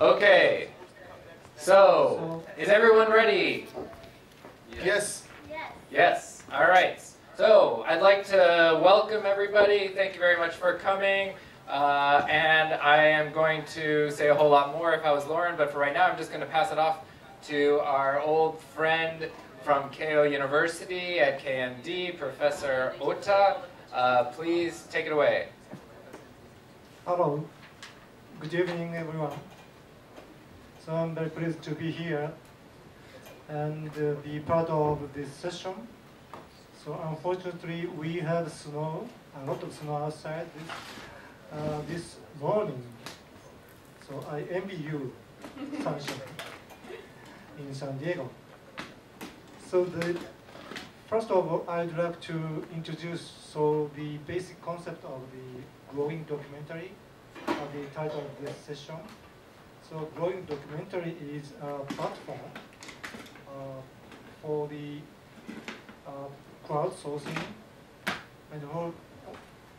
Okay, so is everyone ready? Yes. Yes, all right. So I'd like to welcome everybody. Thank you very much for coming. And I am going to say a whole lot more if I was Lauren, but for right now I'm just going to pass it off to our old friend from Keio University at KMD, Professor Ota. Please take it away. Hello, good evening everyone. So I'm very pleased to be here and be part of this session. So unfortunately we have snow, a lot of snow outside this morning. So I envy you, sunshine in San Diego. So first of all, I'd like to introduce the basic concept of the growing documentary, the title of this session. So growing documentary is a platform for the crowdsourcing and the whole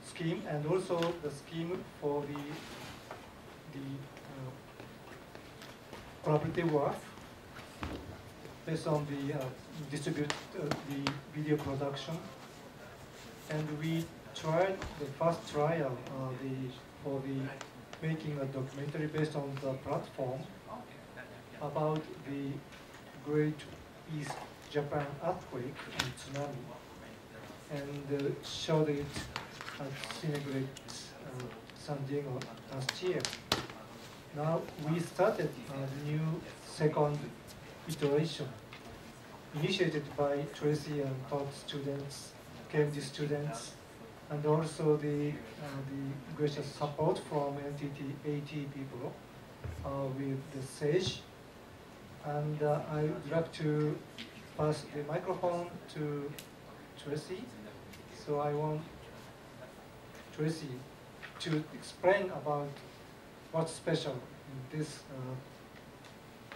scheme, and also the scheme for the collaborative work based on the the video production. And we tried the first trial for the making a documentary based on the platform about the Great East Japan earthquake and tsunami, and showed it at Cinegrid San Diego last year. Now we started a new second iteration, initiated by Tracy and Todd students, KMD students, and also the gracious support from NTT AT people with the SAGE. And I would like to pass the microphone to Tracy. So I want Tracy to explain about what's special in this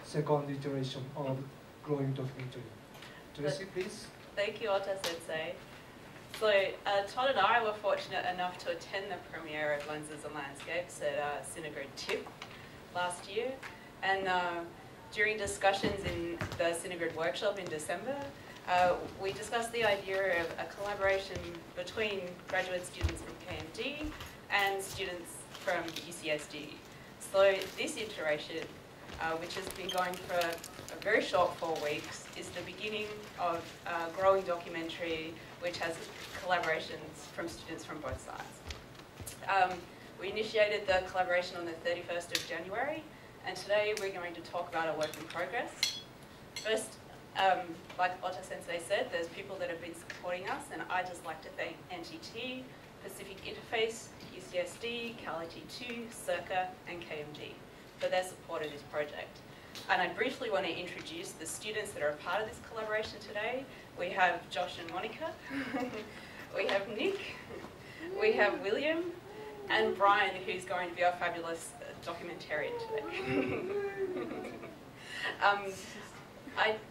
second iteration of growing documentary. Tracy, please. Thank you, Ota-sensei. So Todd and I were fortunate enough to attend the premiere of Lenses and Landscapes at Cinegrid TIP last year. And during discussions in the Cinegrid workshop in December, we discussed the idea of a collaboration between graduate students from KMD and students from UCSD. So this iteration, which has been going for a very short 4 weeks, is the beginning of a growing documentary which has collaborations from students from both sides. We initiated the collaboration on the 31st of January, and today we're going to talk about our work in progress. First, like Ota-sensei said, there's people that have been supporting us, and I'd just like to thank NTT, Pacific Interface, UCSD, CalIT2, Circa, and KMD for their support of this project. And I briefly want to introduce the students that are a part of this collaboration today. We have Josh and Monica, we have Nick, we have William, and Brian, who's going to be our fabulous documentarian today.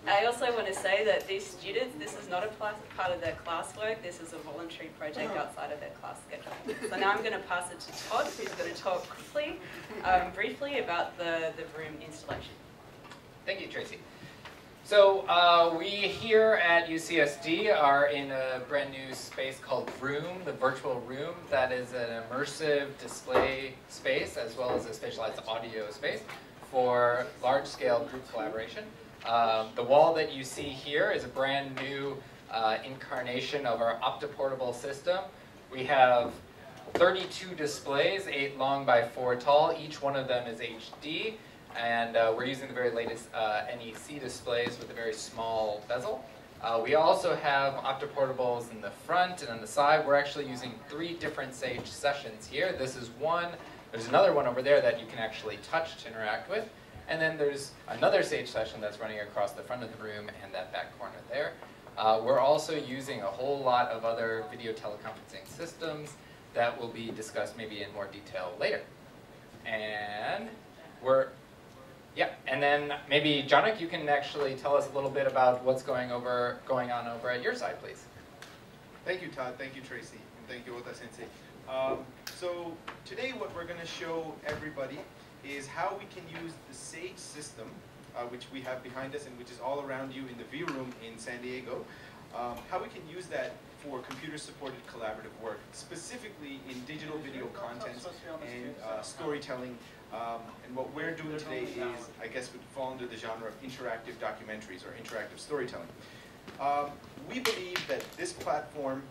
I also want to say that these students, this is not a part of their classwork, this is a voluntary project outside of their class schedule. So now I'm going to pass it to Todd, who's going to talk quickly, briefly about the room installation. Thank you, Tracy. So we here at UCSD are in a brand new space called Room, the virtual room. That is an immersive display space as well as a spatialized audio space for large-scale group collaboration. The wall that you see here is a brand new incarnation of our OptiPortable system. We have 32 displays, 8 long by 4 tall. Each one of them is HD. And we're using the very latest NEC displays with a very small bezel. We also have OptiPortables in the front and on the side. We're actually using 3 different SAGE sessions here. This is one. There's another one over there that you can actually touch to interact with. And then there's another SAGE session that's running across the front of the room and that back corner there. We're also using a whole lot of other video teleconferencing systems that will be discussed maybe in more detail later. And and then maybe Janak, you can actually tell us a little bit about what's going on over at your side, please. Thank you, Todd. Thank you, Tracy. And thank you, Ota-sensei. So today what we're going to show everybody is how we can use the SAGE system, which we have behind us and which is all around you in the V Room in San Diego, how we can use that for computer-supported collaborative work, specifically in digital video content and storytelling. And what we're doing today is, I guess, would fall under the genre of interactive documentaries or interactive storytelling. We believe that this platform,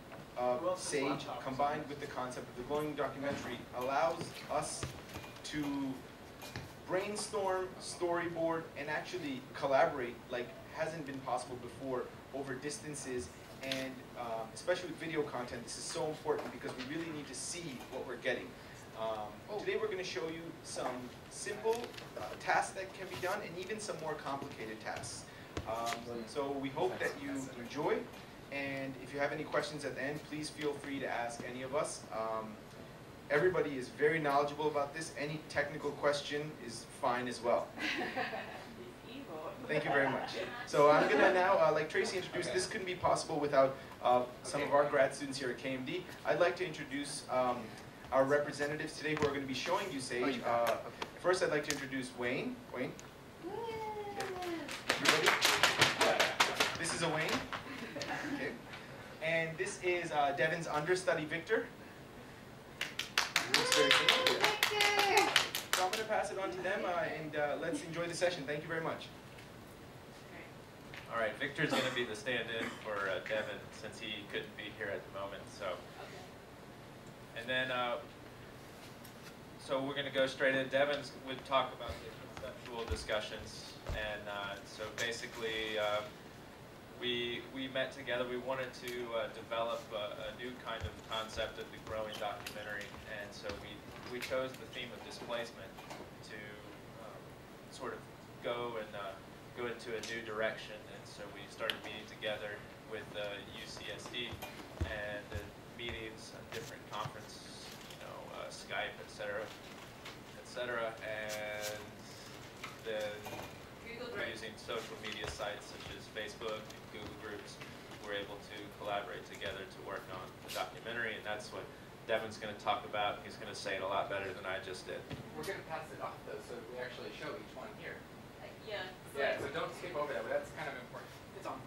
SAGE, combined with the concept of the glowing documentary, allows us to brainstorm, storyboard, and actually collaborate like hasn't been possible before over distances. And especially with video content, this is so important because we really need to see what we're getting. Today we're going to show you some simple tasks that can be done and even some more complicated tasks. So we hope that you enjoy, and if you have any questions at the end, please feel free to ask any of us. Everybody is very knowledgeable about this. Any technical question is fine as well. Thank you very much. So I'm going to now, like Tracy introduced, this couldn't be possible without some of our grad students here at KMD. I'd like to introduce our representatives today who are going to be showing you SAGE. First, I'd like to introduce Wayne. Wayne? Everybody? This is a Wayne. Okay. And this is Devin's understudy, Victor. He looks very cool. So I'm going to pass it on to them, and let's enjoy the session. Thank you very much. All right, Victor's going to be the stand-in for Devin since he couldn't be here at the moment. So, and then, so we're going to go straight in. Devin would talk about the conceptual discussions, and so basically, we met together. We wanted to develop a new kind of concept of the growing documentary, and so we chose the theme of displacement to sort of go into a new direction. And so we started meeting together with UCSD and meetings on different conferences, Skype, etc., and then we're using social media sites such as Facebook and Google Groups. We're able to collaborate together to work on the documentary, and that's what Devin's going to talk about. He's going to say it a lot better than I just did. We're going to pass it off, though, so we actually show each one here. Yeah. Yeah, so don't skip over that, but that's kind of important. It's on.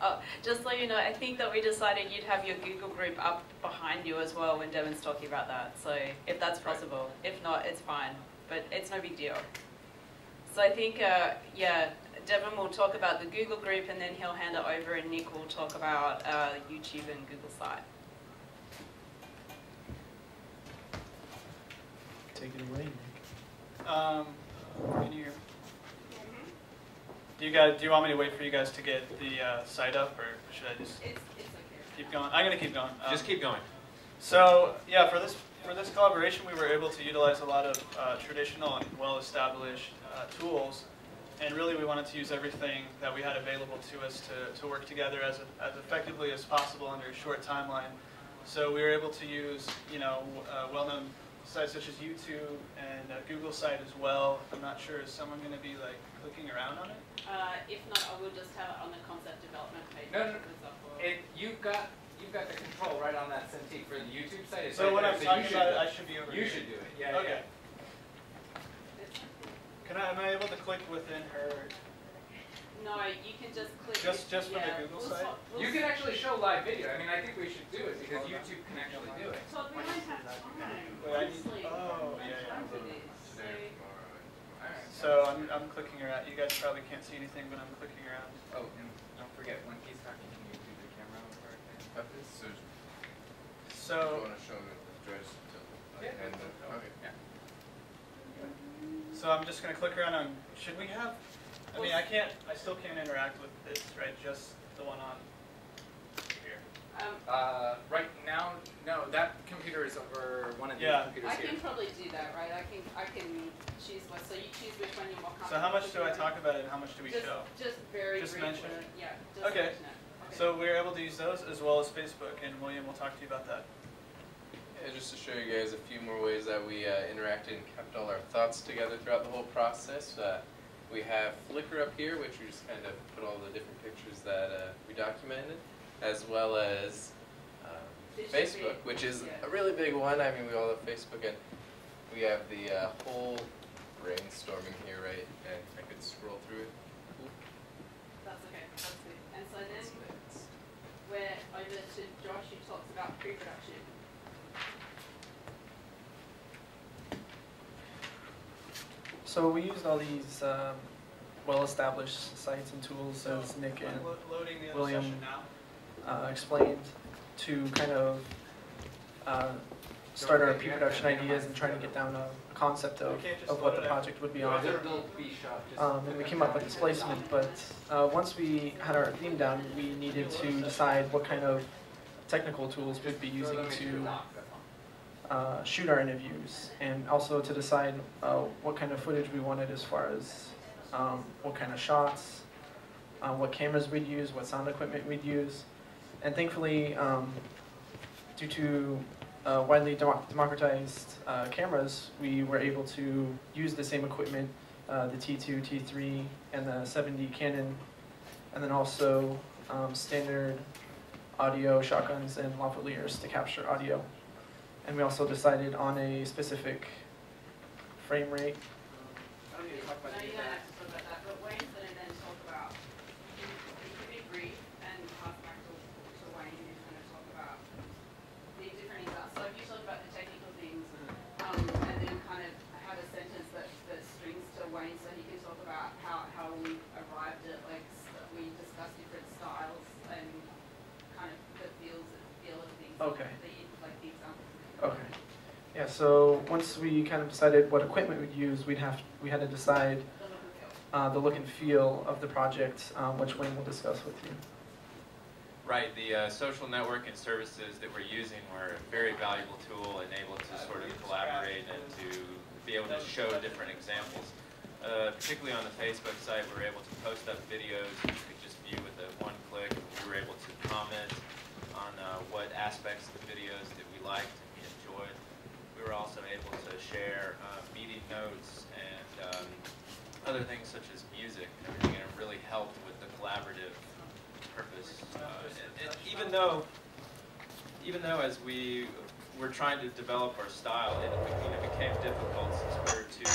Oh, just so you know, I think that we decided you'd have your Google group up behind you as well when Devin's talking about that. So if that's possible. Right. If not, it's fine. But it's no big deal. So I think, yeah, Devin will talk about the Google group, and then he'll hand it over, and Nick will talk about YouTube and Google site. Take it away, Nick. Can you hear me? Do you want me to wait for you guys to get the site up, or should I just It's okay. keep going? I'm going to keep going. Just keep going. So yeah, for this collaboration, we were able to utilize a lot of traditional and well-established tools, and really we wanted to use everything that we had available to us to work together as effectively as possible under a short timeline. So we were able to use well-known sites such as YouTube and Google site as well. I'm not sure, is someone going to be like clicking around on it? If not, I will just have it on the concept development page. No. You've got the control right on that Cintiq for the YouTube site. It's So right when there, I'm so talking about it, I should be over here. You should do it. Yeah. Okay. Am I able to click within her? No, you can just click. Just from the Google site? You can actually show live video. I mean, I think we should do it because YouTube can actually do it. Todd, we don't have time. Wait, I need, Honestly. oh, yeah. Time for this. So I'm clicking around. You guys probably can't see anything, but I'm clicking around. Oh, and don't forget, when he's talking, can you do the camera over again? So want to show the address okay. Yeah. So I'm just going to click around on, should we have, I still can't interact with this, right? Just the one on here. Right now, no, that computer is over one of these computers I here. can probably do that, right? I can choose one. So you choose which one you're more comfortable. So how much do I with. talk about it and how much do we show? Just very Just briefly. mention it? Yeah, just Okay. mention it. Okay. So we're able to use those as well as Facebook, and William will talk to you about that. Yeah, just to show you guys a few more ways that we interacted and kept all our thoughts together throughout the whole process. We have Flickr up here, which we just kind of put all the different pictures that we documented, as well as Facebook, which is a really big one. I mean, we all have Facebook, and we have the whole brainstorming here, right? And I could scroll through it. Cool. That's okay. That's good. And so then we're over to Josh, who talks about pre-production. So we used all these well-established sites and tools, as Nick and Loading the other William session now. explained, to kind of start our pre-production ideas and trying to get down a concept of what the project would be on. And we came up with this placement, but once we had our theme down, we needed to decide what kind of technical tools we'd be using to shoot our interviews, and also to decide what kind of footage we wanted as far as what kind of shots, what cameras we'd use, what sound equipment we'd use. And thankfully, due to widely democratized cameras, we were able to use the same equipment, the T2, T3, and the 7D Canon, and then also standard audio shotguns and lavaliers to capture audio. And we also decided on a specific frame rate. I don't need to talk about No, you any don't of have to talk about that, but Wayne's going to then talk about, you can be brief and pass back to Wayne, who's going to talk about the different examples. So if you talk about the technical things, and then kind of have a sentence that strings to Wayne, so he can talk about how we arrived at, like, we discussed different styles and kind of the feel of things. Okay. Like the examples. Okay. Yeah, so once we kind of decided what equipment we'd use, we had to decide the look and feel of the project, which Wayne will discuss with you. Right, the social networking services that we're using were a very valuable tool and able to sort of collaborate and to be able to show different examples. Particularly on the Facebook site, we were able to post up videos that you could just view with a one click. We were able to comment on what aspects of the videos that we liked and we enjoyed. We were also able to share meeting notes and other things such as music and everything, and it really helped with the collaborative purpose. And even though as we were trying to develop our style, it became difficult since we were two.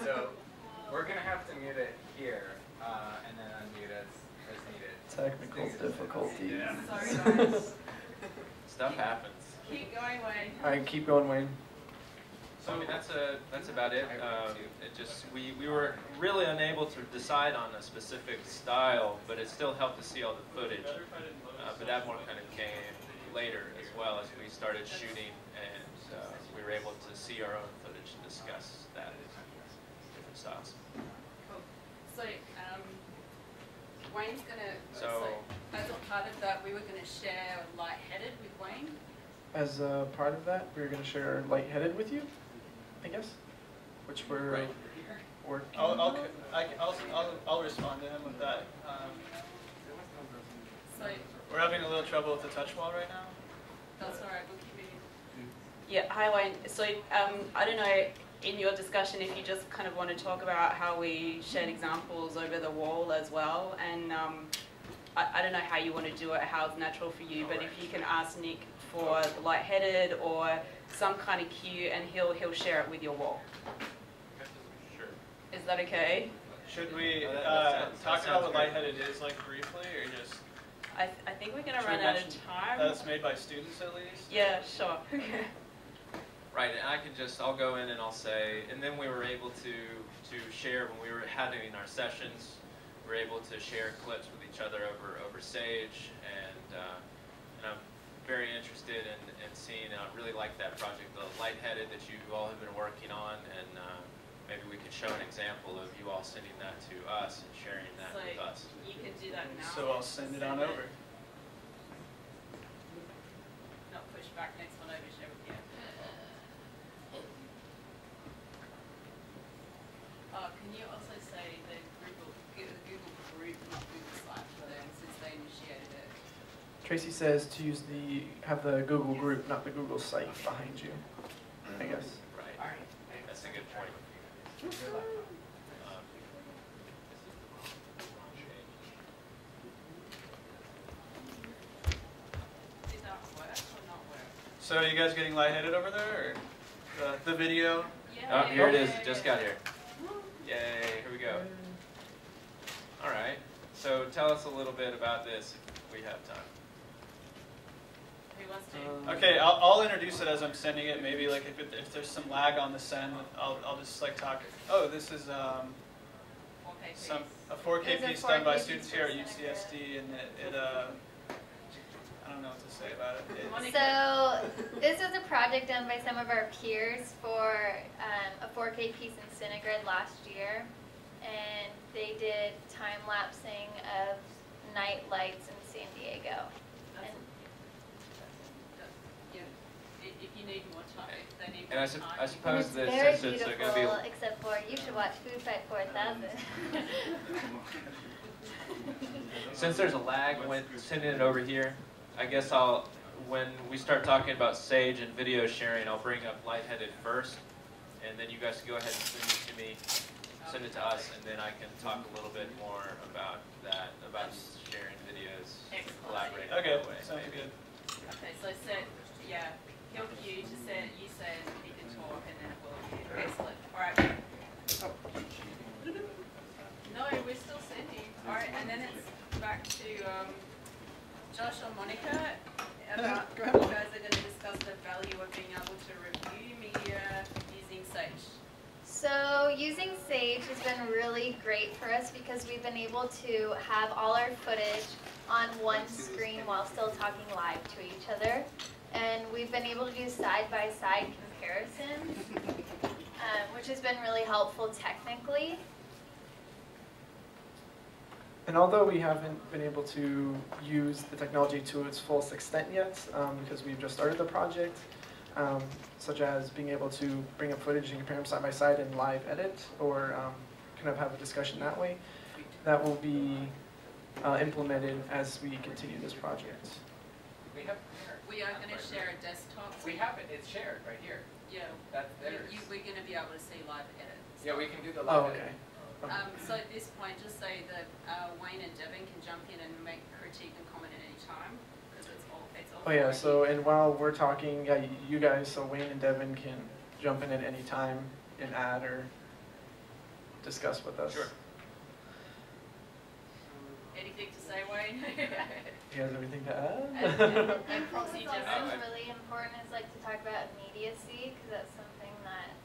So we're going to have to mute it here and then unmute as needed. Technical difficulties. Yeah. Sorry, guys. Stuff happens. Keep going, Wayne. All right, keep going, Wayne. So I mean that's about it. It just we were really unable to decide on a specific style, but it still helped to see all the footage. But that more kind of came later as well as we started shooting, and we were able to see our own footage and discuss that in different styles. Cool. So, Wayne's gonna. So as a part of that, we were gonna share Lightheaded with Wayne. As a part of that, we were going to share Lightheaded with you, I guess, which we're Right. working I'll respond to him with that. So We're having a little trouble with the touch wall right now. that's all right. We'll keep it. Yeah. Hi, Wayne. So I don't know. In your discussion, if you just kind of want to talk about how we shared examples over the wall as well, and I don't know how you want to do it, how it's natural for you, but if you can ask Nick for Lightheaded or some kind of cue, and he'll share it with your wall. Sure. Is that okay? Should we that talk sounds about what great. Lightheaded is, like, briefly, or just I think we're going to Should we run out of mention time. that it's made by students at least? Yeah, sure. Right, and I'll go in and I'll say, and then we were able to share when we were having our sessions, we were able to share clips with each other over Sage, and I'm very interested in seeing, I really like that project, the Lightheaded that you all have been working on, and maybe we could show an example of you all sending that to us and sharing that So with us. you can do that now. So I'll send it on over. Not push back, next one over, share with you. Can you also say the Google group, not Google site for them, since they initiated it? Tracy says to use have the Google group, not the Google site behind you, I guess. Right. All right. That's a good point. So are you guys getting lightheaded over there, or the video? Oh, here it is. It just got here. Yay! Here we go. All right. So tell us a little bit about this if we have time. Who wants to? Okay, I'll introduce it as I'm sending it. Maybe like if there's some lag on the send, I'll just like talk. Oh, this is a 4K piece done by students here at UCSD, and it I don't know what to say about it. So this was a project done by some of our peers for a 4K piece in Cinegrid last year, and they did time lapsing of night lights in San Diego. And if you need more time, they need And more time. I suppose it's that very since it's beautiful, going to be except for you should watch Food Fight 4000. since there's a lag when sending it over here, I guess when we start talking about Sage and video sharing, I'll bring up Lightheaded first, and then you guys can go ahead and send it to me, send it to us, and then I can talk a little bit more about that, about sharing videos, collaborating Okay, that way. sounds good. Okay, so yeah, he'll cue to say, you say he can talk, and then we'll cue. Excellent. All right. No, we're still sending. All right, and then it's back to Josh or Monica. About you guys are going to discuss the value of being able to review media using Sage. So using Sage has been really great for us because we've been able to have all our footage on one screen while still talking live to each other. And we've been able to do side-by-side comparisons, which has been really helpful technically. And although we haven't been able to use the technology to its fullest extent yet, because we've just started the project, such as being able to bring up footage and compare them side by side in live edit, or kind of have a discussion that way, that will be implemented as we continue this project. We are going to share a desktop. We have it. It's shared right here. Yeah. That's theirs. We're going to be able to see live edits. Yeah, we can do the live okay. So at this point, just say that Wayne and Devin can jump in and make critique and comment at any time, because it's all. Oh yeah. So and while we're talking, yeah, you guys, so Wayne and Devin can jump in at any time and add or discuss with us. Sure. Anything to say, Wayne? You guys have anything to add? And Proxy what's Devin. also really important is like to talk about immediacy, because that's something that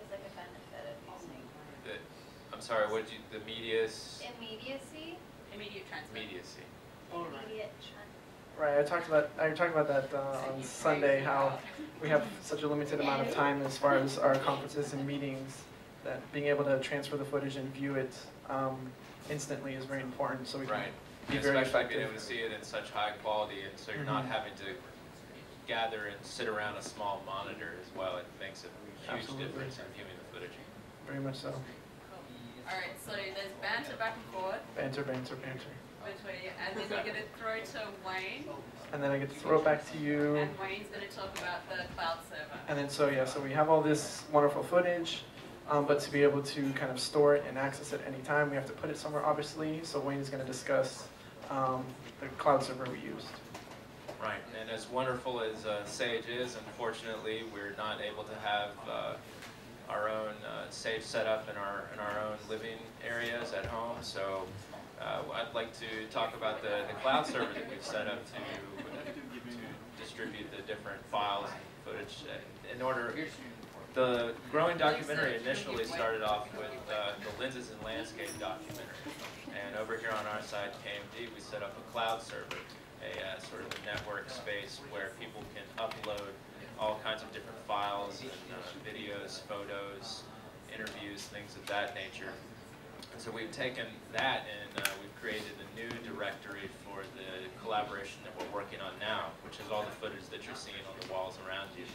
is like a benefit of using I'm sorry, what did you, the media's? immediacy. Immediate transfer. Mediacy. Immediate Right, I talked about that on Sunday, how we have such a limited amount of time as far as our conferences and meetings, that being able to transfer the footage and view it instantly is very important, so we can be very Especially effective. being able to see it in such high quality, and so you're not having to gather and sit around a small monitor as well. It makes a huge Absolutely. difference in viewing the footage. Very much so. All right, so there's banter back and forth Banter. between, and then you're going to throw to Wayne, And then I get to throw it back to you. and Wayne's going to talk about the cloud server. And then so we have all this wonderful footage, but to be able to kind of store it and access it anytime, we have to put it somewhere, obviously. So Wayne is going to discuss the cloud server we used. Right, and as wonderful as Sage is, unfortunately, we're not able to have our own Sage set up in our own living areas at home. So I'd like to talk about the cloud server that we've set up to distribute the different files and footage. In order, the growing documentary initially started off with the Lenses and Landscape documentary, and over here on our side, KMD, we set up a cloud server, a sort of a network space where people can upload all kinds of different files and videos, photos, interviews, things of that nature. And so we've taken that and we've created a new directory for the collaboration that we're working on now, which is all the footage that you're seeing on the walls around you.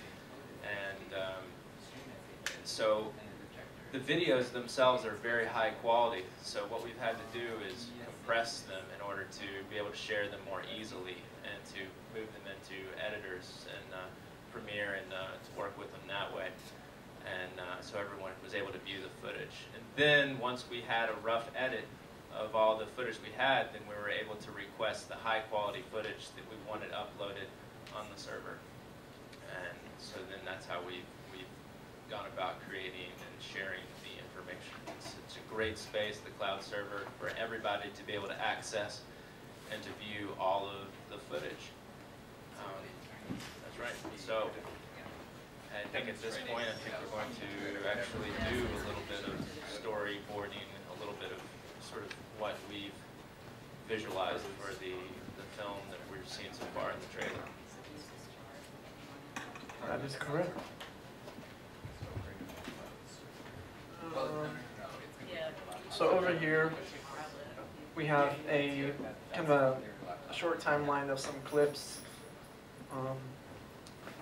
And so the videos themselves are very high quality. So what we've had to do is compress them in order to be able to share them more easily and to move them into editors and Premiere and to work with them that way. And so everyone was able to view the footage. And then once we had a rough edit of all the footage we had, then we were able to request the high quality footage that we wanted uploaded on the server. And so then that's how we've gone about creating and sharing the information. It's a great space, the cloud server, for everybody to be able to access and to view all of the footage. That's right. So I think at this point, I think we're going to actually do a little bit of storyboarding, a little bit of sort of what we've visualized for the film that we're seeing so far in the trailer. That is correct. So over here, we have a kind of a short timeline of some clips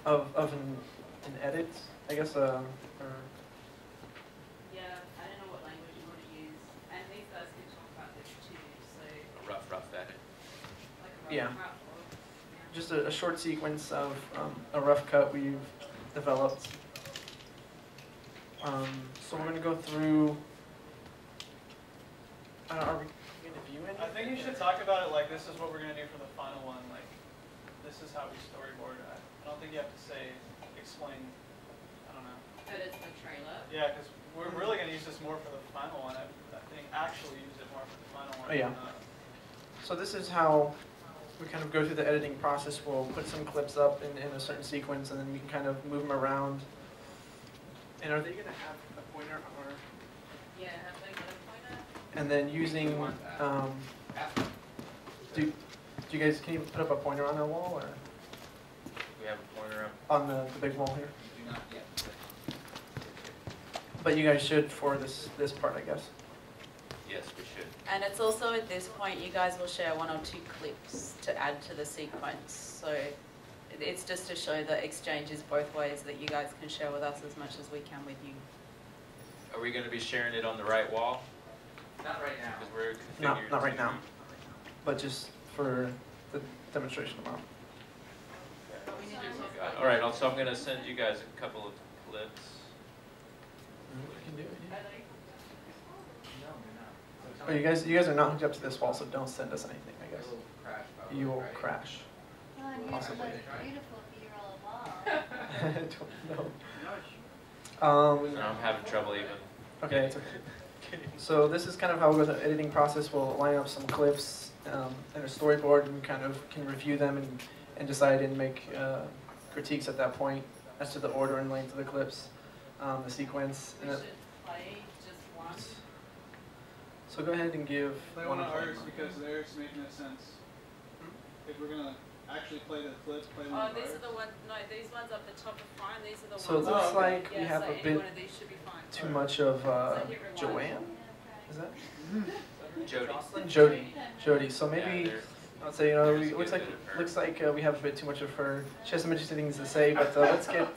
of an edit, I guess. Yeah, I don't know what language you want to use, and these guys can talk about this too. So A rough edit. like a rough Yeah. cut or, Just a short sequence of a rough cut we've developed. So we're going to go through. Are we going to view it? I think you should talk about it like this is what we're going to do for the final one. Like, this is how we storyboard. I don't think you have to explain, I don't know. But it's the trailer. Yeah, because we're really going to use this more for the final one. I think actually use it more for the final one. Oh, yeah. So this is how we kind of go through the editing process. We'll put some clips up in a certain sequence, and then we can kind of move them around. And are they going to have a pointer or? Yeah, have they got a pointer? And then using, do you guys, can you put up a pointer on our wall or We have a pointer up. on the big wall here? But you guys should for this part, I guess. Yes, we should. And it's also at this point you guys will share 1 or 2 clips to add to the sequence. So it's just to show the exchanges both ways, that you guys can share with us as much as we can with you. Are we going to be sharing it on the right wall? Not right now. Because we're configured Not right to- now, but just for the demonstration amount. All right, so I'm going to send you guys a couple of clips. Oh, you guys are not hooked up to this wall, so don't send us anything, I guess. You will crash. Oh, and here's Possibly. the beautiful B-roll wall. I don't know. So I'm having trouble even. Okay, it's okay. So this is kind of how we go through the editing process. We'll line up some clips and a storyboard, and kind of can review them and decide and make critiques at that point as to the order and length of the clips, the sequence. We And should play just one. so go ahead and give Play one of ours because theirs make no sense. If we're going to actually play the clips, play one Oh, of these ours. are the ones, no, these ones up the top are fine, these are the ones. So it looks okay. like we Yeah, have so a any bit one of these should be fine. too much of So hit rewind. Joanne. Is that Jody. Jody? So Yeah, maybe. they're- I'd say, looks like we have a bit too much of her. She has some interesting things to say, but let's get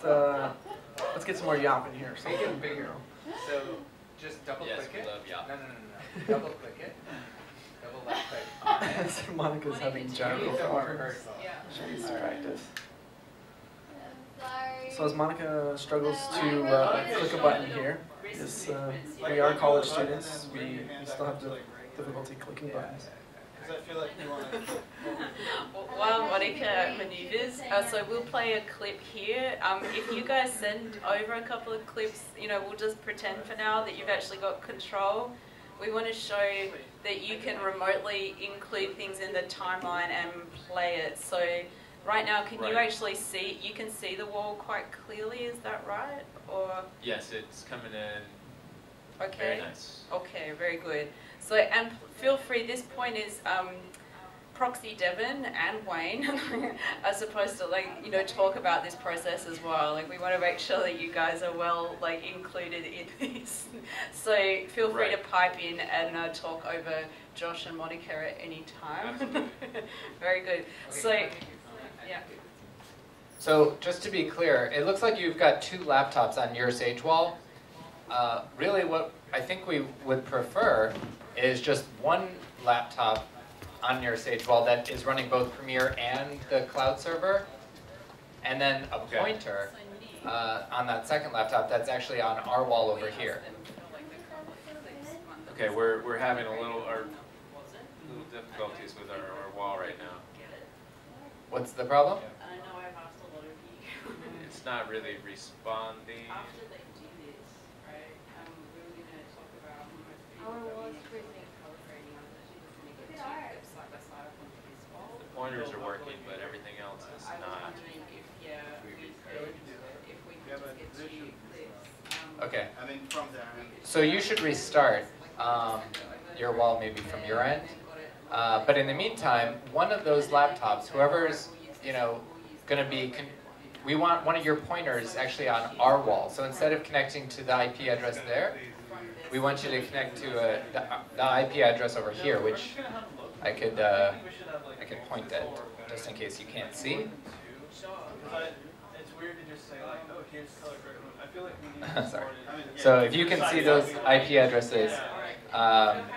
some more yop in here. So Make it bigger. So just double Yes, click we it. love yop. No. Double click it. Double left click. So Monica's having gyro It's a more problems. personal. Yeah. She needs to All right. practice. Sorry. So as Monica struggles to Yeah. click a button here, this, we are college students. We still have difficulty clicking buttons. Because I feel like you want to... While Monica maneuvers, so we'll play a clip here. If you guys send over a couple of clips, we'll just pretend for now that you've actually got control. We want to show that you can remotely include things in the timeline and play it. So right now, can you Right. actually see, you can see the wall quite clearly, is that right? Or, Yes, it's coming in okay. very nice. Okay, very good. So, and feel free, this point is Proxy Devon and Wayne are supposed to talk about this process as well. We want to make sure that you guys are well included in this. So feel free to pipe in and talk over Josh and Monica at any time. Absolutely. Very good. Okay, So, can I make you yeah. So just to be clear, it looks like you've got 2 laptops on your Sage wall. Really what I think we would prefer is just one laptop on your Sage wall that is running both Premiere and the cloud server, and then a pointer on that second laptop that's actually on our wall over here. Okay, we're having a little difficulties with our wall right now. What's the problem? I know I've asked a lot of you. it's not really responding. After they do this, right, we were going to talk about Our wall is freezing. color grading. I was actually just going to get two clips side by side up onto this wall. The pointers are working, but everything else is I was not. wondering if, if we could just get two clips. Okay. And then from there. So you should restart your wall maybe from your end. But in the meantime, one of those laptops, whoever's going to be, we want one of your pointers actually on our wall. So instead of connecting to the IP address there, we want you to connect to the IP address over here, which I could point at just in case you can't see. But it's weird to just say like, oh, here's color grading. I feel like we need to Sorry. yeah, So if you can see those IP addresses,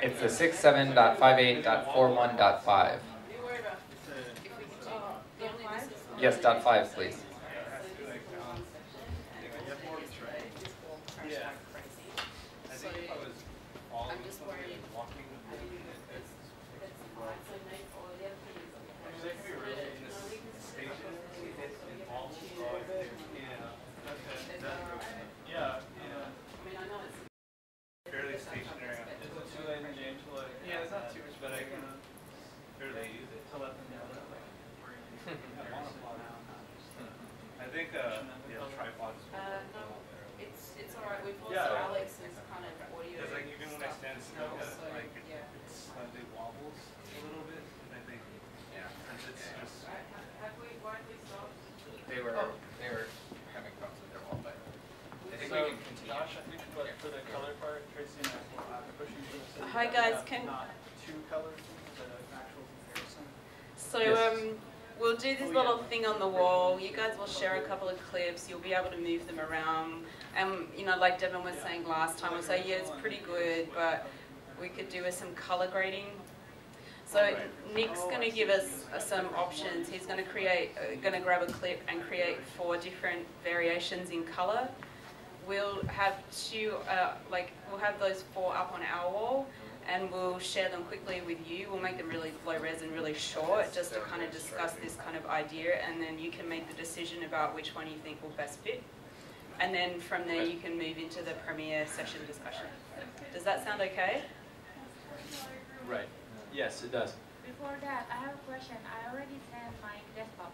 it's the 67.58.41.5. Yes, .5, please. fairly stationary. Is it too late in the game to like? Yeah, it's not too much, but I can barely use it to let them know that like we're in I think tripods. No, it's alright. We've also Alex's kind of audio. Because like even when I stand still, so, like yeah. it slightly wobbles a little bit, and I think since it's just. Have we widely stopped? They were having problems with their wall, but I think we can continue. Josh, I think for the color part, Tracy and I will push you to Hi guys, can not two colors, but an actual comparison. so Yes. we'll do this little thing on the wall. You guys will share a couple of clips. You'll be able to move them around. And like Devin was saying last time, we'll say, yeah, it's pretty good, but we could do with some color grading. So Nick's going to give us some options. He's going to grab a clip and create 4 different variations in color. We'll have we'll have those 4 up on our wall, and we'll share them quickly with you. We'll make them really low res and really short, just to kind of discuss this kind of idea, and then you can make the decision about which one you think will best fit. And then from there you can move into the Premiere session discussion. Does that sound okay? Right. Yes, it does. Before that, I have a question. I already sent my desktop.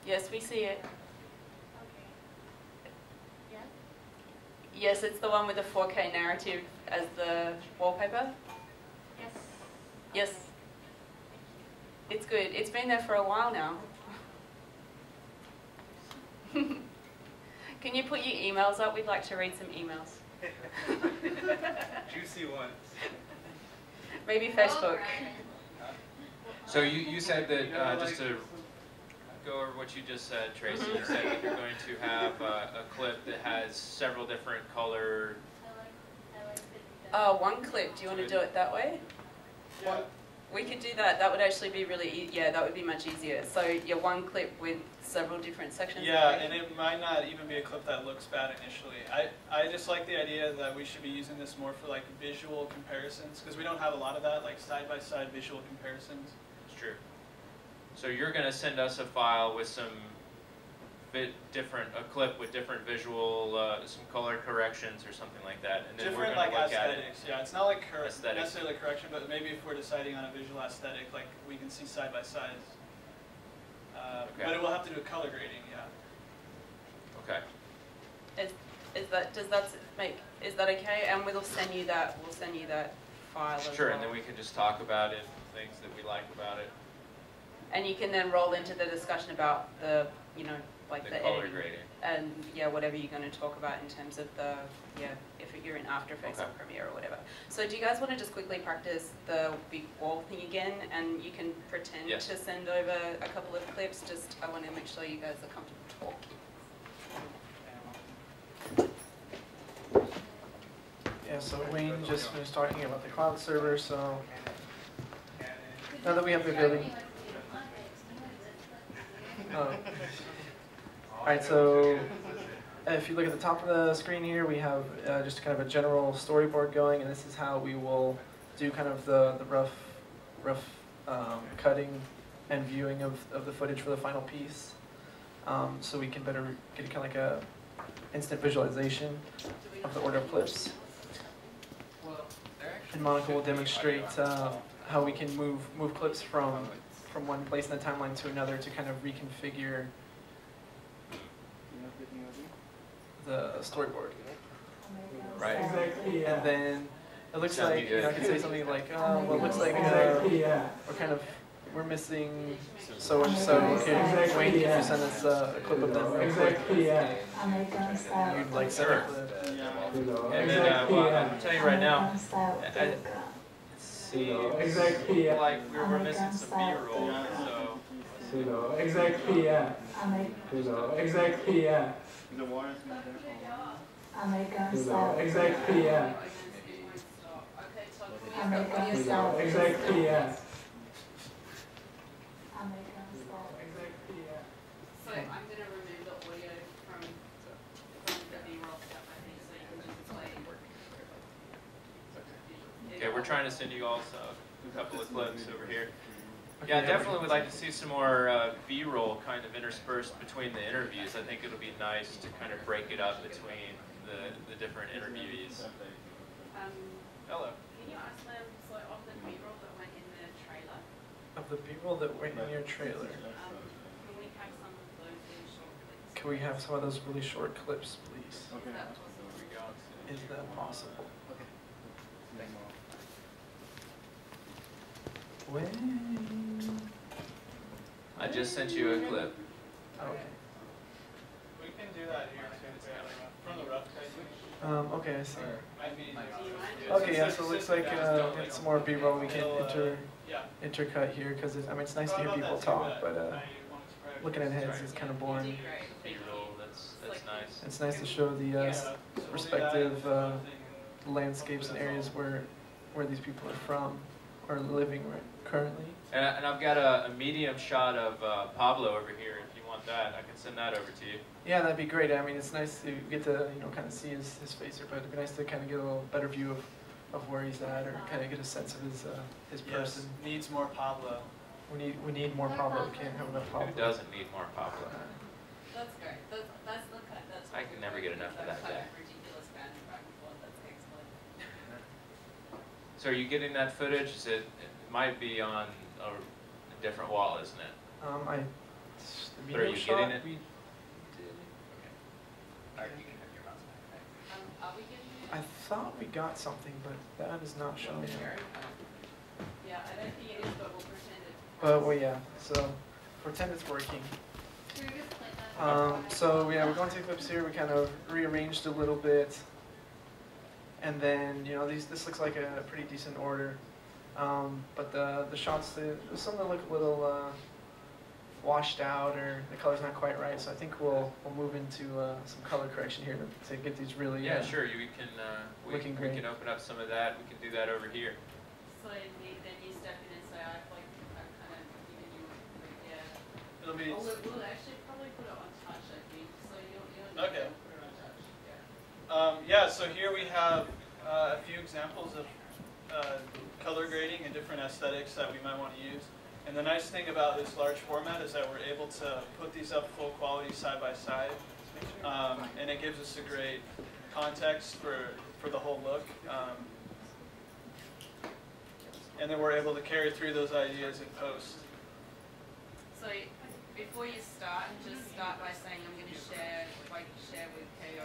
Yes, we see it. Okay. Yes? Yes, it's the one with the 4K narrative as the wallpaper. Yes. Yes. It's good. It's been there for a while now. Can you put your emails up? We'd like to read some emails. Juicy ones. Maybe Facebook. So you said that Just to go over what you just said, Tracy, you said that you're going to have a clip that has several different color. One clip. Do you want to do it that way? Yeah. We could do that. That would actually be really that would be much easier. So one clip with several different sections. Yeah, and it might not even be a clip that looks bad initially. I just like the idea that we should be using this more for like visual comparisons, because we don't have a lot of that, like side-by-side visual comparisons. It's true. So you're going to send us a file with some a clip with different visual, some color corrections or something like that, and then Different we're going to like look at it. aesthetics. Yeah, it's not like Aesthetics. necessarily correction, but maybe if we're deciding on a visual aesthetic, like we can see side by sides. Okay. But it will have to do with color grading. Yeah. Okay. Is that okay? And we'll send you that. We'll send you that file. Sure, as well. and then we can just talk about it, things that we like about it. And you can then roll into the discussion about the like the color editing grading. and whatever you're going to talk about in terms of the if you're in After Effects or Premiere or whatever. So do you guys want to just quickly practice the big wall thing again, and you can pretend to send over a couple of clips? Just I want to make sure you guys are comfortable talking. Yeah, so Wayne just finished talking about the cloud server, so now that we have the ability. Alright, so if you look at the top of the screen here, we have just kind of a general storyboard going, and this is how we will do kind of the rough cutting and viewing of the footage for the final piece. so we can better get kind of like a instant visualization of the order of clips. And Monica will demonstrate how we can move clips from one place in the timeline to another to kind of reconfigure the storyboard. Right. Exactly, yeah. And then it looks Sounds like, good. I could say something like, well, it looks like we're missing so and so. Okay, Wayne, can you send us a clip of them real quick? Exactly, yeah. You'd like sure. And then I'm telling you right now, it seems Exactly, yeah. like we're missing some B-roll, so. Exactly, yeah. Exactly, yeah. Exactly, yeah. Exactly, yeah. So I'm going to remove the audio from the B-roll stuff, I think, so you can just play. Okay, we're trying to send you also a couple of clips over here. Yeah, I definitely would like to see some more B-roll kind of interspersed between the interviews. I think it'll be nice to kind of break it up between the different interviewees. Hello. Can you ask them, so of the B-roll that went in the trailer, Of the people that went in your trailer, can we have some of those really short clips? can we have some of those really short clips, please? Is that possible? Is that possible? When? I just sent you a clip. Okay. We can do that here too, from the rough cut. Okay, I see. Might be- Okay, yeah, so it looks like get some more B-roll we can Yeah. intercut here, because I mean, it's nice to hear people talk, but looking at heads is kind of boring. B-roll, that's nice. It's nice to show the respective landscapes and areas where these people are from or living currently. And I've got a medium shot of Pablo over here. If you want that, I can send that over to you. Yeah, that'd be great. I mean, it's nice to get to kind of see his face here, but it'd be nice to kind of get a little better view of where he's at, or kind of get a sense of his person. Yes, needs more Pablo. We need more Pablo. We can't have enough Pablo. Who doesn't need more Pablo? That's great. That's the kind. That's. I can never get enough of that guy. Ridiculous banter back and forth. That's excellent. So are you getting that footage? It might be on a different wall, isn't it? The But are video you shot, getting it? we- Are we getting it? I thought we got something, but that is not showing up. Yeah, I don't think it is, but we'll pretend it. But well, yeah. So pretend it's working. So yeah, we're going to clips here. We kind of rearranged a little bit, and then this looks like a pretty decent order. But the shots, there's some that look a little washed out, or the color's not quite right. So I think we'll move into some color correction here to get these really Yeah, sure. We can looking we great. can open up some of that. We can do that over here. So then you step in and say, I've kind of given you, yeah. It'll be. We'll actually probably put it on touch, I think. So you'll Okay. put it on touch. Yeah. Yeah, so here we have a few examples of color grading and different aesthetics that we might want to use. And the nice thing about this large format is that we're able to put these up full quality side by side. And it gives us a great context for the whole look. And then we're able to carry through those ideas in post. So before you start, just start by saying I'm going to share with KO.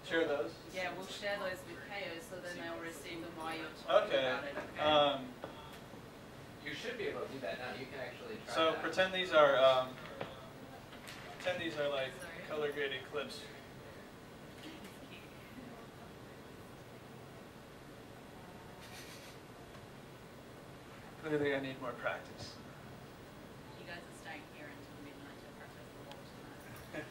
Share those? Yeah, we'll share those with KO so then they'll receive them while you're talking Okay. about it. Okay. You should be able to do that now. You can actually try So that. pretend these are like color graded clips. Clearly I need more practice. You guys are staying here until midnight to practice the walk tonight.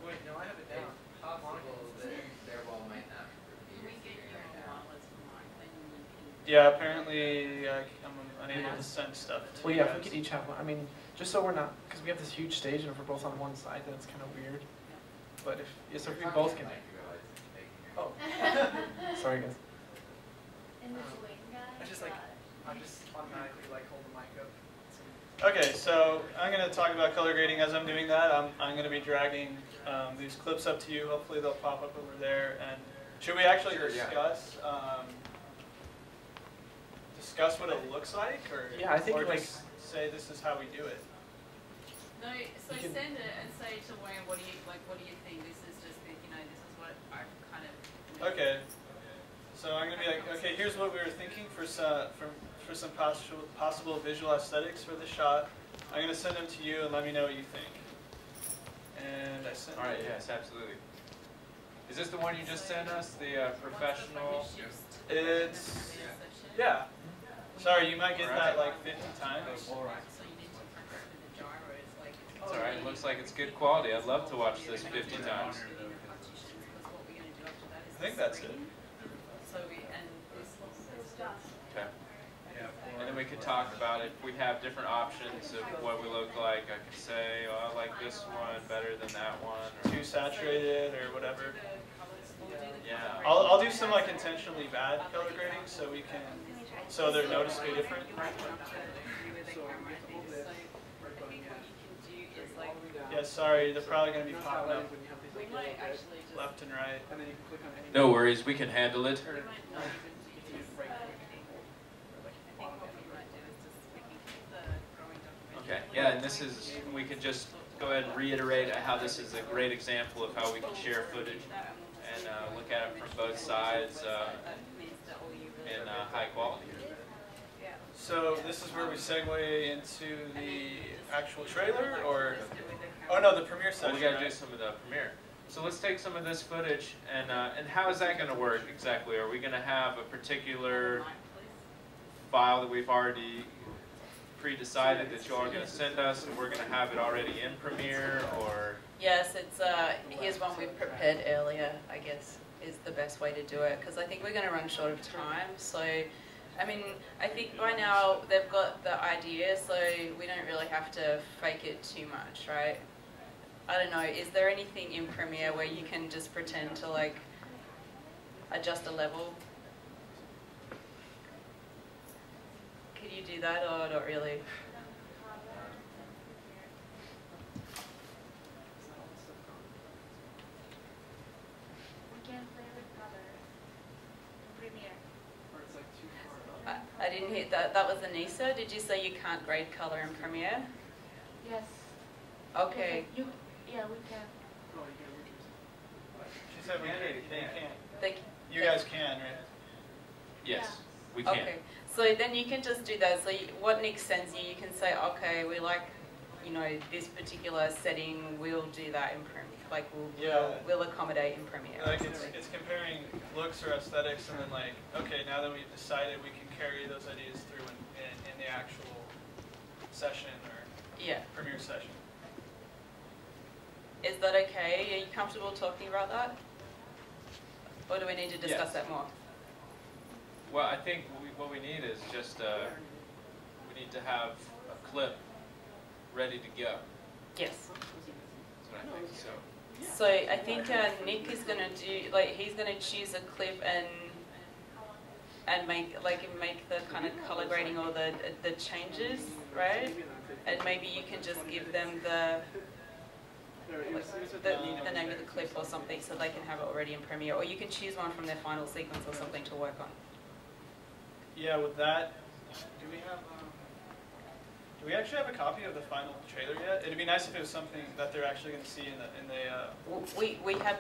Wait, no, I have it down. Possible that their wall might not be Can we get you on right now. wireless mic? Then you can. Yeah, apparently I'm unable to send stuff to Well, you yeah, if we guys. could each have one. I mean, just so we're not, because we have this huge stage, and if we're both on one side, that's kind of weird. But if we both can. Oh, sorry guys. And this wing guy. I just automatically hold the mic up. Okay, so I'm going to talk as I'm doing that, I'm going to be dragging these clips up to you. Hopefully they'll pop up over there. And should we actually discuss discuss what it looks like, or Yeah, I think or like just say this is how we do it? No, so send it and say to Wayne, what do you think? This is just this is what I kind of. Okay. So I'm gonna be like, okay, here's what we were thinking for some possible visual aesthetics for the shot. I'm gonna send them to you and let me know what you think. And I sent. All right. Yes, absolutely. Is this the one you just sent us? The professional. It's yeah. Sorry, you might get that like 50 times. It's all right. It looks like it's good quality. I'd love to watch this 50 times. I think that's it. Okay. And then we could talk about if we have different options of what we look like. I could say, oh, I like this one better than that one. Or too saturated or whatever. Yeah. I'll do some like intentionally bad color grading so we can they're noticeably different. Yeah, sorry, they're probably going to be popping up left and right. No worries, we can handle it. Okay, yeah, and this is, we could just go ahead and reiterate how this is a great example of how we can share footage and look at it from both sides in high quality. So this is where we segue into the actual trailer, or oh no, the premiere session. Well, we got to do some of the premiere. So let's take some of this footage and how is that going to work exactly? Are we going to have a particular file that we've already pre-decided that you all are going to send us, and we're going to have it already in Premiere, or? Yes, it's here's one we prepared earlier, I guess, is the best way to do it, because I think we're going to run short of time. So, I mean, I think by now they've got the idea, so we don't really have to fake it too much, right? I don't know, is there anything in Premiere where you can just pretend to like adjust a level? Could you do that or not really? We can play with color in Premiere. I didn't hear that. That was Anissa. Did you say you can't grade color in Premiere? Yes. Okay. Yeah, we can. She said we can. They can't. You guys can, right? Yes, we can. Okay. So then you can just do that. So what Nick sends you, you can say, okay, we like, you know, this particular setting. We'll do that in Premiere. Like we'll accommodate in Premiere. Like it's comparing looks or aesthetics, and then like, okay, now that we've decided, we can carry those ideas through in the actual session or Premiere session. Is that okay? Are you comfortable talking about that? Or do we need to discuss that more? Well, I think what we need is just, we need to have a clip ready to go. Yes. That's what I think, so. So I think Nick is going to do, like, he's going to choose a clip and make the kind of color grading or the changes, right? And maybe you can just give them the name of the clip or something so they can have it already in Premiere, or you can choose one from their final sequence or something to work on. Yeah, with that, do we actually have a copy of the final trailer yet? It'd be nice if it was something that they're actually going to see in the We have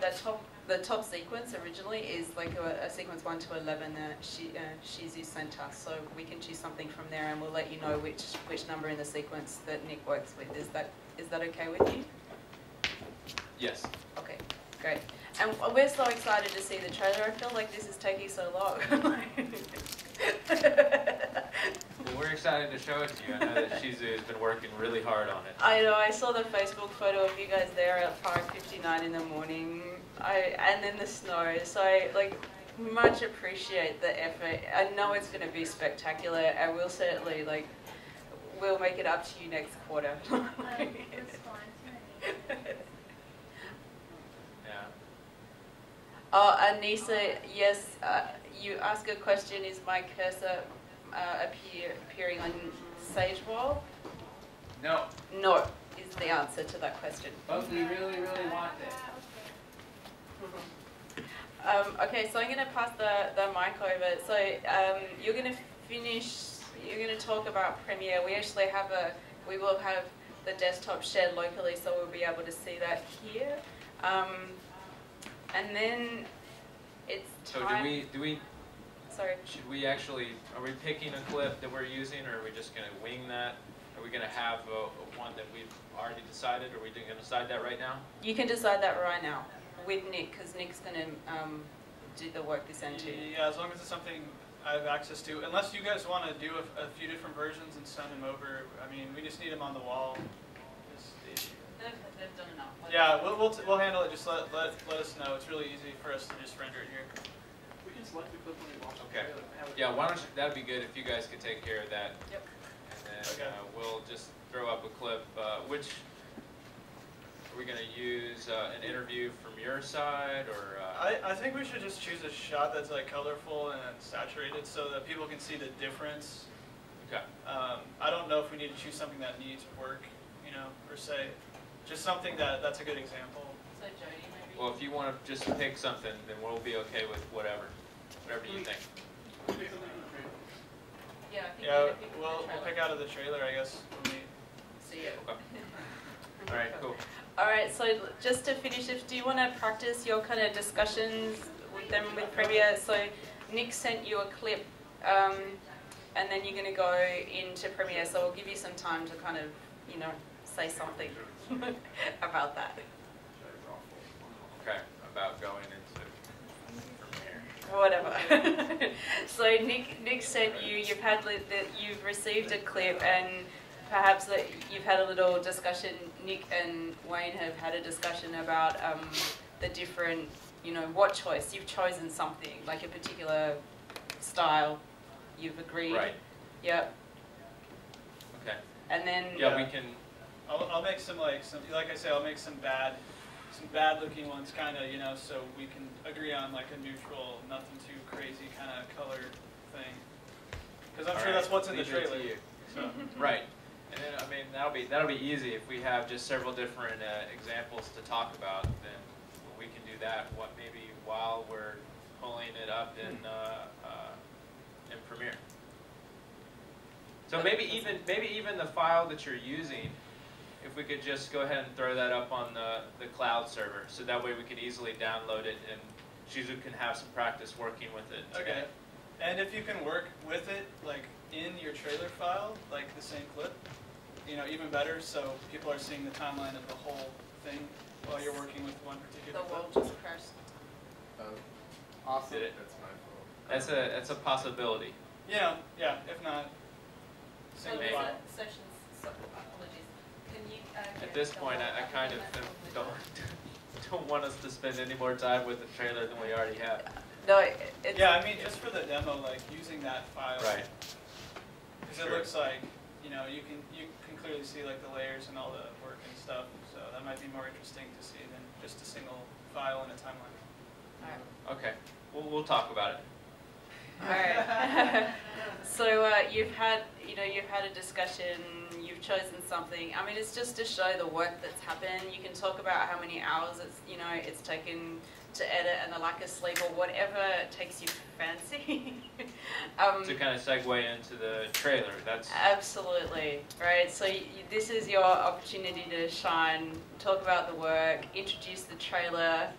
the top sequence originally is like a sequence 1 to 11 that Shizu sent us, so we can choose something from there, and we'll let you know which number in the sequence that Nick works with. Is that okay with you? Yes. Okay, great. And we're so excited to see the trailer. I feel like this is taking so long. Well, we're excited to show it to you. I know that Shizu has been working really hard on it. I know. I saw the Facebook photo of you guys there at 5:59 in the morning, and then the snow. So like, much appreciate the effort. I know it's going to be spectacular, and we'll certainly we'll make it up to you next quarter. Anissa, yes, you ask a question, is my cursor appearing on Sage Wall? No. No. is the answer to that question. But we really, really want it. Okay, so I'm going to pass the mic over. So you're going to finish, you're going to talk about Premiere. We will have the desktop shared locally, so we'll be able to see that here. And then it's time. So do we, sorry. should we actually, are we picking a clip that we're using, or are we just going to wing that? Are we going to have one that we've already decided, or are we going to decide that right now? You can decide that right now with Nick, because Nick's going to do the work this end too. Yeah, as long as it's something I have access to. Unless you guys want to do a few different versions and send them over. I mean, we just need them on the wall. They've done enough. Yeah, we'll handle it. Just let us know. It's really easy for us to just render it here. We can select the clip when we watch the Okay. trailer. Yeah, why don't you, that'd be good if you guys could take care of that. Yep. And then Okay. we'll just throw up a clip. Which are we going to use? An interview from your side, or? I think we should just choose a shot that's like colorful and saturated so that people can see the difference. Okay. I don't know if we need to choose something that needs work, you know, per se. Just something that's a good example. So Jody, maybe. Well, if you want to just pick something, then we'll be okay with whatever. Whatever you think. Yeah, I think Yeah, we'll we'll pick out of the trailer, I guess, when we see it. Okay. All right, cool. All right, so just to finish, do you want to practice your kind of discussions with them with Premiere? So Nick sent you a clip, and then you're going to go into Premiere. So we'll give you some time to kind of, you know, say something about that. Okay, about going into Premiere. Whatever. So Nick sent you. You've received a clip, and perhaps that you've had a little discussion. Nick and Wayne have had a discussion about the different, you know, what choice you've chosen something like a particular style. You've agreed. Right. Yep. Okay. And then Yeah, we can. I'll make some like I say, I'll make some bad looking ones, kind of, you know, so we can agree on like a neutral, nothing too crazy kind of color thing. Because I'm sure that's what's in the trailer. So. Right. And then, I mean, that'll be easy if we have just several different examples to talk about. Then we can do that. Maybe while we're pulling it up in Premiere. So maybe even the file that you're using, if we could just go ahead and throw that up on the cloud server, so that way we could easily download it and Shizu can have some practice working with it. Okay. And if you can work with it, like in your trailer file, like the same clip, you know, even better, so people are seeing the timeline of the whole thing while you're working with one particular the clip. world just crashed. Awesome. Did it? That's my fault. That's a possibility. Yeah, if not, So single there's file. a sessions. So apologies. Can you? At this point, I kind of don't want us to spend any more time with the trailer than we already have. No, it's. Yeah, I mean, just for the demo, like using that file. Right. Because Sure. it looks like, you know, you can clearly see like the layers and all the work and stuff. So that might be more interesting to see than just a single file in a timeline. All right. Okay. We'll talk about it. All right. So you've had a discussion. You've chosen something. I mean, it's just to show the work that's happened. You can talk about how many hours it's taken to edit and the lack of sleep or whatever takes you fancy. To kind of segue into the trailer, that's Absolutely, right? So this is your opportunity to shine, talk about the work, introduce the trailer,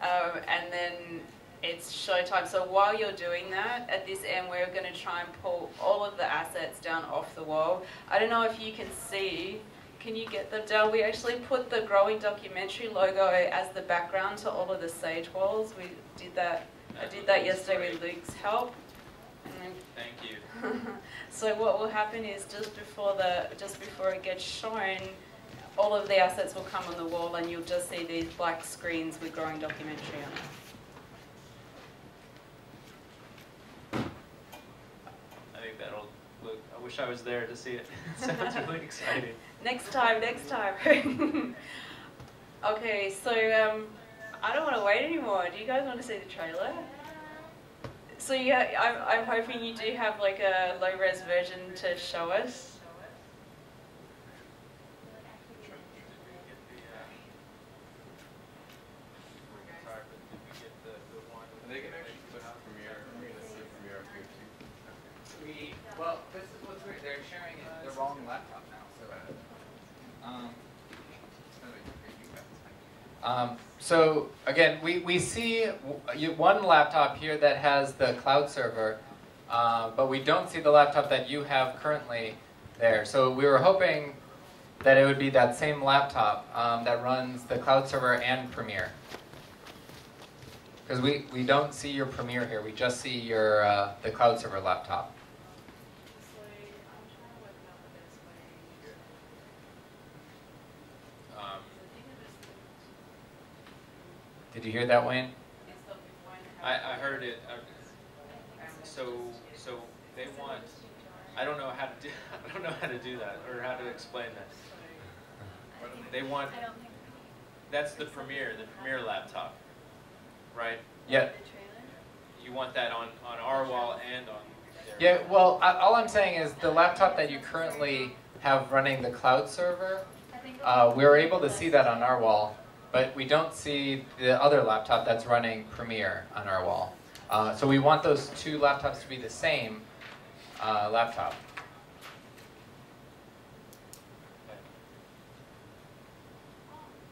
and then it's showtime. So while you're doing that, at this end, we're going to try and pull all of the assets down off the wall. I don't know if you can see. Can you get them down? We actually put the Growing Documentary logo as the background to all of the sage walls. We did that. I did that yesterday with Luke's help. Thank you. So what will happen is just before it gets shown, all of the assets will come on the wall, and you'll just see these black screens with Growing Documentary on it. I think that'll look. I wish I was there to see it. It sounds really exciting. Next time. Okay, so I don't want to wait anymore. Do you guys want to see the trailer? So yeah, I'm hoping you do have like a low-res version to show us. So again, we see one laptop here that has the cloud server, but we don't see the laptop that you have currently there. So we were hoping that it would be that same laptop that runs the cloud server and Premiere. Because we don't see your Premiere here, we just see your the cloud server laptop. Did you hear that, Wayne? I heard it. So they want. I don't know how to do. I don't know how to do that or how to explain that. They want. That's the Premiere laptop, right? Yeah. You want that on our wall and on. Yeah. Well, all I'm saying is the laptop that you currently have running the cloud server, we're able to see that on our wall. But we don't see the other laptop that's running Premiere on our wall. So we want those two laptops to be the same laptop.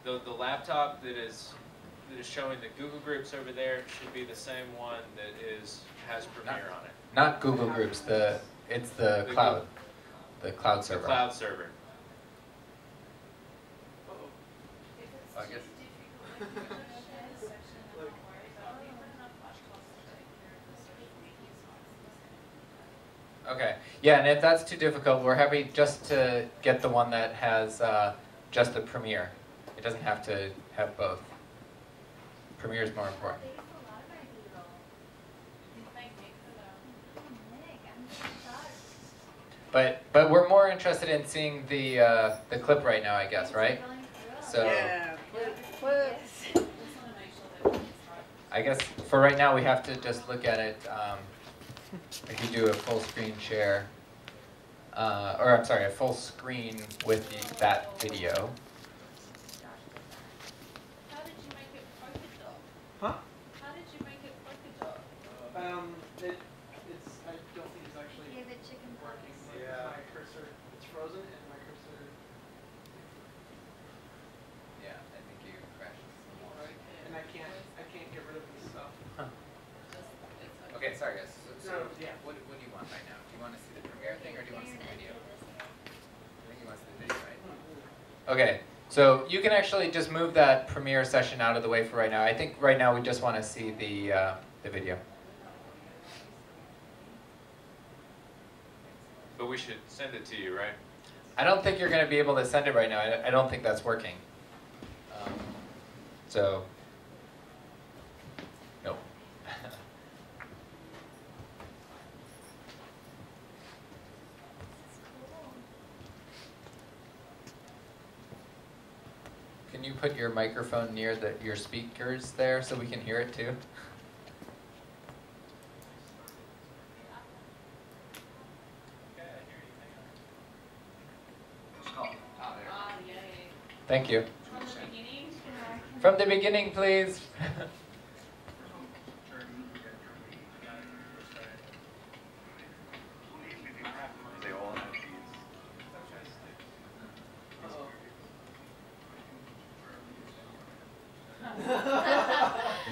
The laptop that is showing the Google Groups over there should be the same one that has Premiere on it. Not Google Groups. It's the cloud, the cloud server. The cloud server. I guess. Okay. Yeah, and if that's too difficult, we're happy just to get the one that has just the Premiere. It doesn't have to have both. Premiere is more important. But we're more interested in seeing the clip right now, I guess, right? So. Yeah. I guess for right now we have to just look at it. If you do a full screen share, or I'm sorry, a full screen with that video. How did you make it polka dot? Huh? How did you make it polka dot? It's I don't think it's actually Give it chicken working. pox. Yeah. My cursor, it's frozen, and my cursor. Yeah, I think you crashed. Right. And I can't get rid of this stuff. Huh. Okay, sorry guys. So yeah. what do you want right now? Do you want to see the Premiere thing or do you want to see the video? I think you want to see the video, right? Okay, so you can actually just move that Premiere session out of the way for right now. I think right now we just want to see the video. But we should send it to you, right? I don't think you're going to be able to send it right now. I don't think that's working. So, no. Can you put your microphone near your speakers there so we can hear it too? Thank you. From the beginning, please.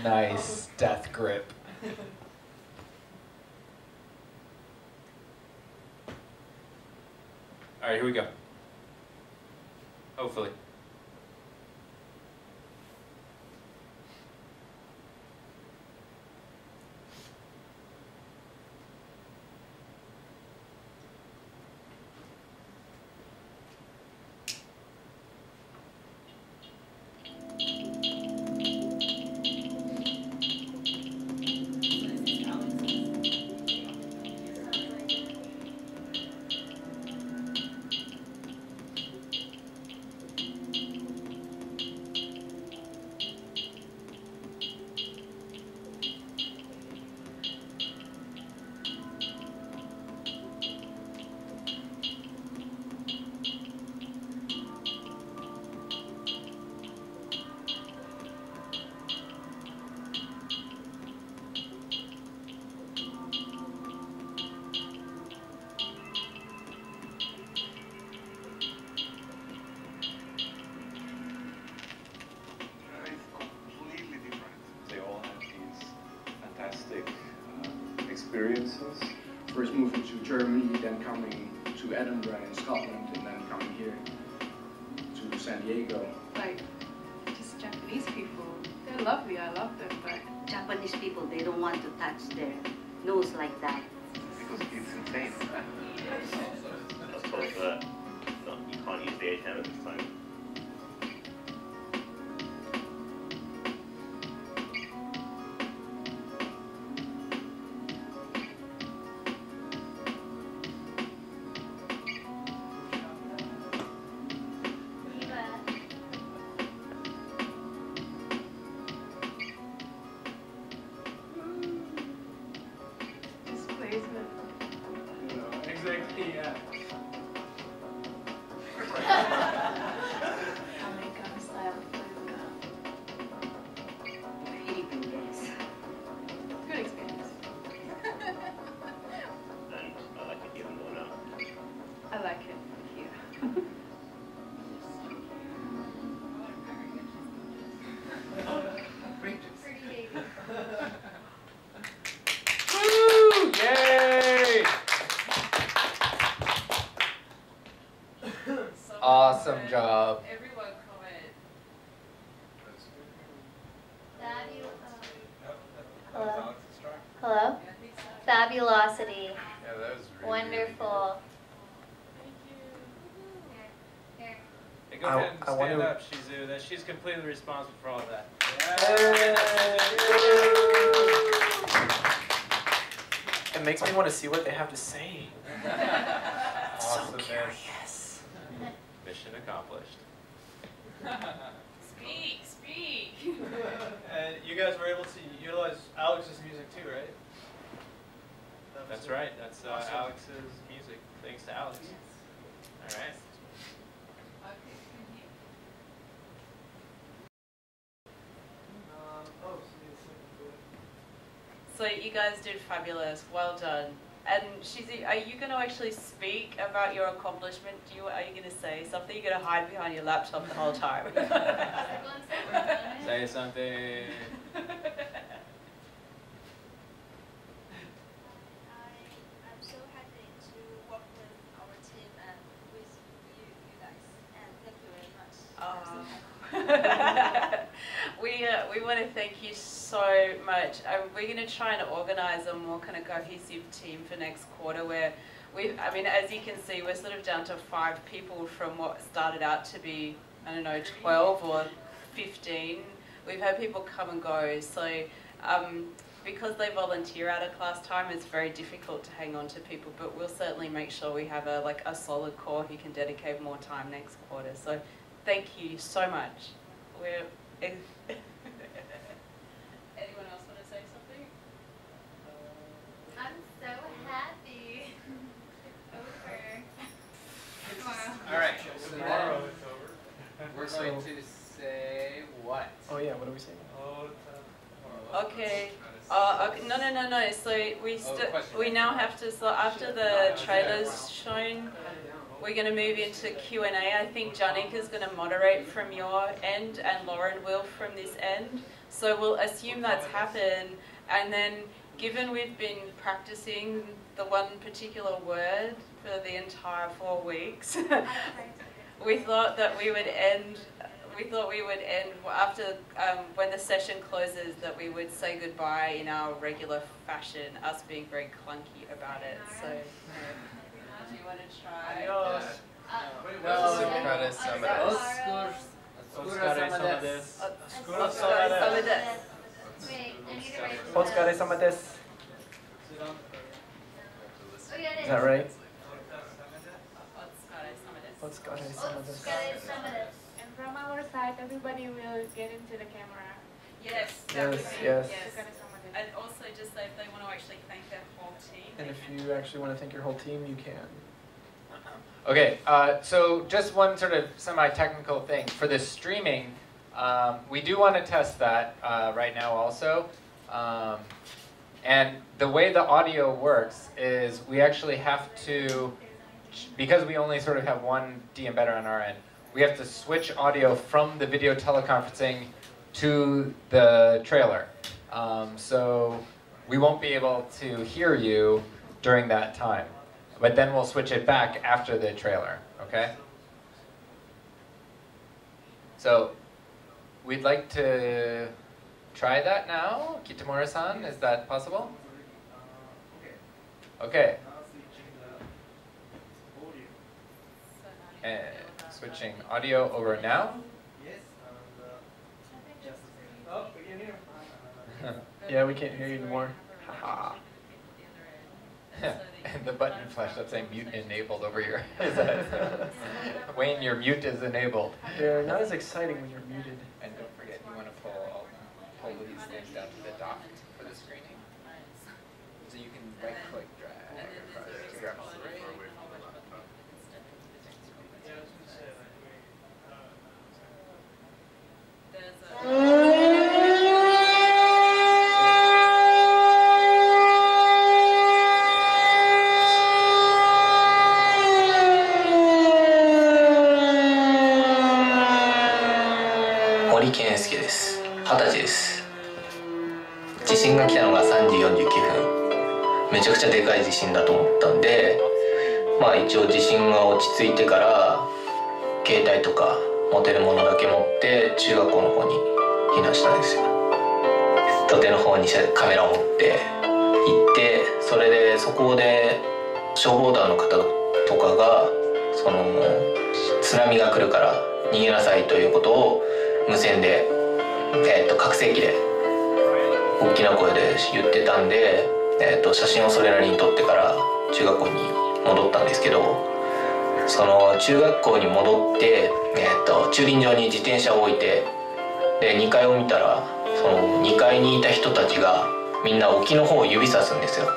Nice death grip. All right, here we go. Hopefully. experiences. First moving to Germany, then coming to Edinburgh in Scotland, and then coming here to San Diego. Like, just Japanese people, they're lovely, I love them, but Japanese people, they don't want to touch their nose like that. Because it's insane. Let's hope that you can't use the H hammer this time. Exactly, yeah. American style food. Philippine guys. Good experience. And I like it even more now. I like it here. Woo! Yay! Awesome job. Everyone comment. Hello? Hello? Fabulosity. Yeah, that was really, Wonderful. Hey, go ahead and stand up, Shizu. That she's completely responsible for all of that. It makes me want to see what they have to say. Awesome. So curious. Mission accomplished. Speak, speak. And you guys were able to utilize Alex's music too, right? That's right. That's Awesome. Alex's music. Thanks to Alex. All right. So you guys did fabulous. Well done. And Shizu, are you going to actually speak about your accomplishment? Are you going to say something? You're going to hide behind your laptop the whole time? Say something. I'm so happy to work with our team and with you guys. And thank you very much. We want to thank you so much. We're going to try and organise a more kind of cohesive team for next quarter where I mean, as you can see, we're sort of down to 5 people from what started out to be, I don't know, 12 or 15. We've had people come and go. So because they volunteer out of class time, it's very difficult to hang on to people, but we'll certainly make sure we have a solid core who can dedicate more time next quarter. So thank you so much. Anyone else want to say something? I'm so happy. Over. Tomorrow. All right. So Tomorrow then it's over. we're going to say what? Oh yeah, what are we saying? Okay. Okay. No. So we now have to. So after the trailer's shown, we're going to move into Q&A. I think Janik is going to moderate from your end, and Lauren will from this end. So we'll assume that's happened, and then given we've been practicing the one particular word for the entire 4 weeks, we thought that we would end. We thought we would end after when the session closes, that we would say goodbye in our regular fashion, us being very clunky about it. So, do you want to try? Adios. Otsukaresama desu. Is that right? Otsukaresama desu. And from our side, everybody will get into the camera. Yes. Yes. And also just if they want to actually thank their whole team. And if you actually want to thank your whole team, you can. Okay, so just one sort of semi-technical thing. For the streaming, we do want to test that right now also. And the way the audio works is we actually have to, because we only sort of have one de-embedder on our end, we have to switch audio from the video teleconferencing to the trailer. So we won't be able to hear you during that time. But then we'll switch it back after the trailer, okay? So we'd like to try that now. Kitamura-san, is that possible? Okay. And switching audio over now. Yeah, we can't hear you anymore. Haha. And the button flashed up saying mute enabled over your head. Wayne, your mute is enabled. They're not as exciting when you're muted. And don't forget, you want to pull these things down to the dock for the screening. So you can right-click, drag across to grab all the森健介です。20歳です。地震が来たのが3時49分。めちゃくちゃでかい地震だと思ったんで、まあ一応地震が落ち着いてから携帯とか持てるものだけ持って中学校の方に避難したんですよ。土手の方にカメラを持って行って、それでそこで消防団の方とかがその津波が来るから逃げなさいということを無線で、拡声器で大きな声で言ってたんで、写真をそれなりに撮ってから中学校に戻ったんですけど、その中学校に戻って、駐輪場に自転車を置いて、で2階を見たらその2階にいた人たちがみんな沖の方を指さすんですよ。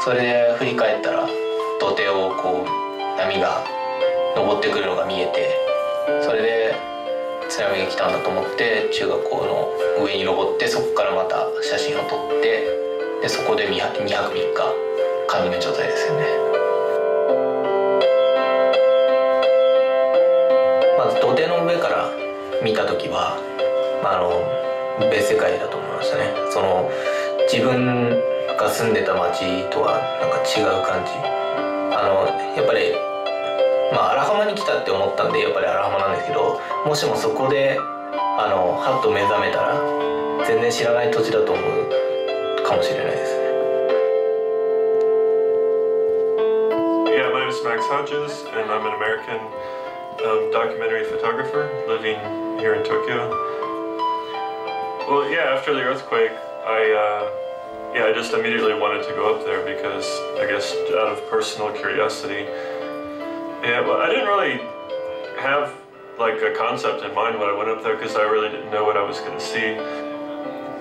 それで振り返ったら土手をこう波が登ってくるのが見えて、それで津波が来たんだと思って中学校の上に登って、そこからまた写真を撮って、でそこで2泊3日缶詰状態ですよね。まず土手の上から見た時は、別世界だと思いましたね。その自分が住んでた町とはなんか違う感じ。やっぱり荒浜に来たって思ったんで、やっぱり荒浜なんですけど、もしもそこではっと目覚めたら全然知らない土地だと思うかもしれないですね。Yeah, my name is Max Hodges, and I'm an American documentary photographer living here in Tokyo. Well, yeah, after the earthquake, I just immediately wanted to go up there because, I guess, out of personal curiosity. Yeah, well, I didn't really have like a concept in mind when I went up there because I really didn't know what I was going to see.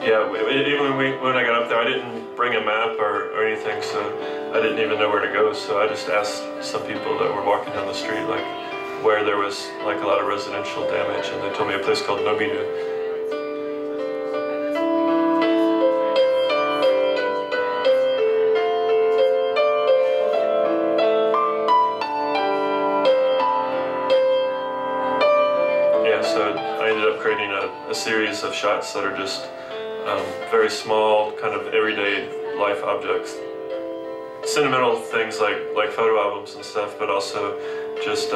Yeah, even when I got up there, I didn't bring a map or anything, so I didn't even know where to go. So I just asked some people that were walking down the street, like where there was like a lot of residential damage, and they told me a place called Nobiru. So I ended up creating a series of shots that are just very small, kind of everyday life objects. Sentimental things like photo albums and stuff, but also just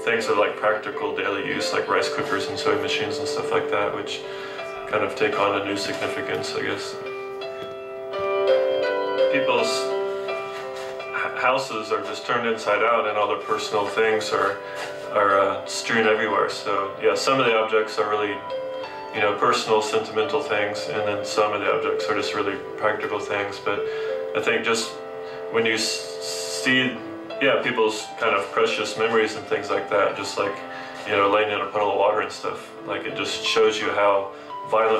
things that are like practical daily use, like rice cookers and sewing machines and stuff like that, which kind of take on a new significance, I guess. People's houses are just turned inside out, and all their personal things are strewn everywhere. So yeah, some of the objects are really, personal, sentimental things, and then some of the objects are just really practical things. But I think just when you see, people's kind of precious memories and things like that, just like, laying in a puddle of water and stuff, like it just shows you how violent